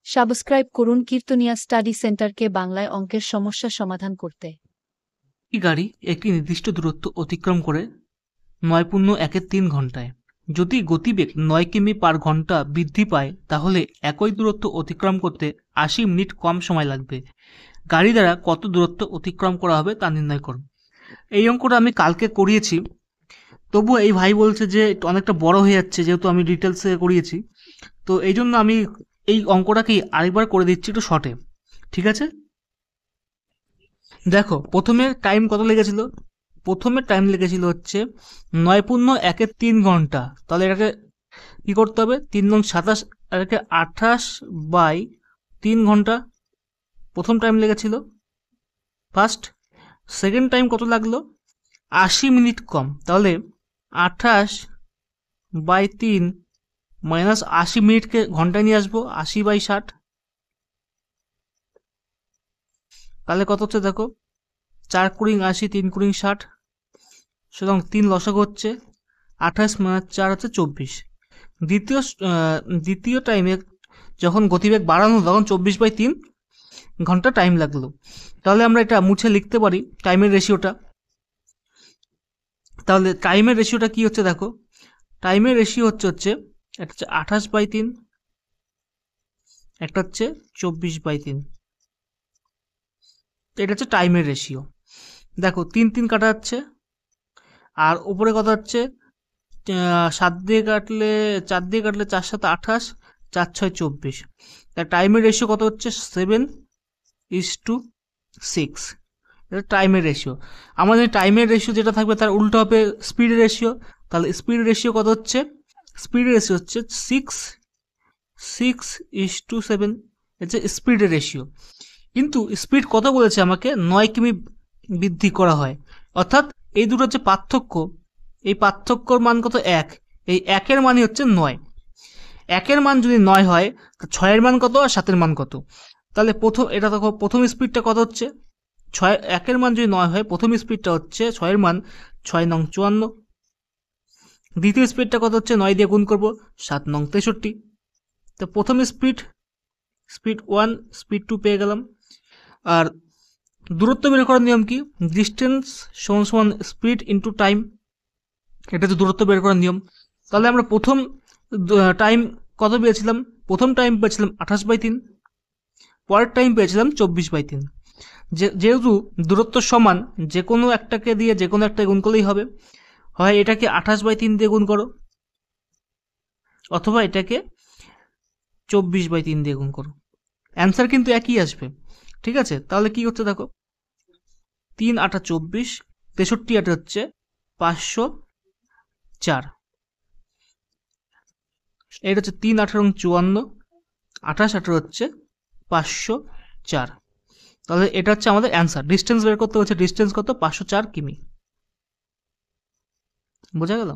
Subscribe করুন কীর্তনিয়া study সেন্টারকে বাংলায় অঙ্কের সমস্যা সমাধান করতে। একটি গাড়ি একটি নির্দিষ্ট দূরত্ব অতিক্রম করে 9.13 ঘন্টায়। যদি গতিবেগ 9 কিমি পার ঘন্টা বৃদ্ধি পায় তাহলে একই দূরত্ব অতিক্রম করতে 80 মিনিট কম সময় লাগবে। গাড়ি দ্বারা কত দূরত্ব অতিক্রম করা হবে তা নির্ণয় করুন। এই অঙ্কটা আমি কালকে করিয়েছি, তবুও এই ভাই বলছে যে অনেকটা বড় হয়ে যাচ্ছে, যেহেতু আমি ডিটেলসে করিয়েছি, তো এই জন্য আমি এই অঙ্কটাকেই আরেকবার করে দিচ্ছি একটু শর্টে। ঠিক আছে, দেখো প্রথমে টাইম কত লেগেছিল। প্রথমে টাইম লেগেছিল হচ্ছে 9.13 ঘন্টা। তাহলে এটাকে কি করতে হবে, 3×27, এটাকে 28/3 ঘন্টা প্রথম টাইম লেগেছিল ফার্স্ট। সেকেন্ড টাইম কত লাগলো, 80 মিনিট কম। তাহলে 28/3 মাইনাস 80 মিনিটকে ঘন্টায় নিয়ে আসবো, 80/60। তাহলে কত হচ্ছে দেখো, 4 × 80, 3 × 60, সুতরাং 3 লসাগু হচ্ছে 28 - 4 হচ্ছে 24। দ্বিতীয় টাইমে যখন গতিবেগ বাড়ানো তখন 24/3 ঘন্টা টাইম লাগলো। তাহলে আমরা এটা মুছে লিখতে পারি টাইমের রেশিওটা। তাহলে টাইমের রেশিওটা কি হচ্ছে দেখো, টাইমের রেশিও হচ্ছে একটা হচ্ছে 28/3, একটা হচ্ছে 24/3। এটা হচ্ছে টাইমের রেশিও। দেখো 3 কাটা যাচ্ছে, আর উপরে কত হচ্ছে 7 দিয়ে কাটলে 4 দিয়ে কাটলে 4 × 7 = 28, 4 × 6 = 24। তার টাইমের রেশিও কত হচ্ছে 7:6। এটা টাইমের রেশিও। আমাদের টাইমের রেশিও যেটা থাকবে তার উল্টো হবে স্পিডের রেশিও। তাহলে স্পিড রেশিও কত হচ্ছে, স্পিডের রেশিও হচ্ছে 6:7 হচ্ছে স্পিডের রেশিও। কিন্তু স্পিড কত বলেছে আমাকে, 9 কিমি বৃদ্ধি করা হয়। অর্থাৎ এই দুটো হচ্ছে পার্থক্য, এই পার্থক্যর মান কত, 1। এই 1-এর মানই হচ্ছে 9। 1-এর মান যদি 9 হয়, 6-এর মান কত আর 7-এর মান কত। তাহলে এটা দেখো প্রথম স্পিডটা কত হচ্ছে, 1-এর মান যদি 9 হয়, প্রথম স্পিডটা হচ্ছে 6-এর মান 6 × 54। দ্বিতীয় স্পিডটা কত হচ্ছে, 9 দিয়ে গুণ করব, 7 × 63। তো প্রথম স্পিড 1, স্পিড 2 পেয়ে গেলাম। আর দূরত্ব বের করার নিয়ম কি, ডিস্টেন্স সমান স্পিড ইন্টু টাইম। এটা হচ্ছে দূরত্ব বের করার নিয়ম। তাহলে আমরা প্রথম টাইম কত পেয়েছিলাম, প্রথম টাইম পেয়েছিলাম 28/3, পরের টাইম পেয়েছিলাম 24/3। যেহেতু দূরত্ব সমান, যে কোনো একটাকে দিয়ে যে কোনো একটা গুণ করলেই হবে। হয় এটাকে 28/3 দিয়ে গুণ করো, অথবা এটাকে 24/3 দিয়ে গুণ করো, অ্যান্সার কিন্তু একই আসবে। ঠিক আছে, তাহলে কি হচ্ছে দেখো, 3 × 8 = 24, 63 × 8 হচ্ছে 504। এটা হচ্ছে 3 × 8 = 54, 28 × 18 হচ্ছে 504। তাহলে এটা হচ্ছে আমাদের অ্যান্সার। ডিস্টেন্স বের করতে হচ্ছে, ডিস্টেন্স কত, 504 কিমি। বোঝা গেল?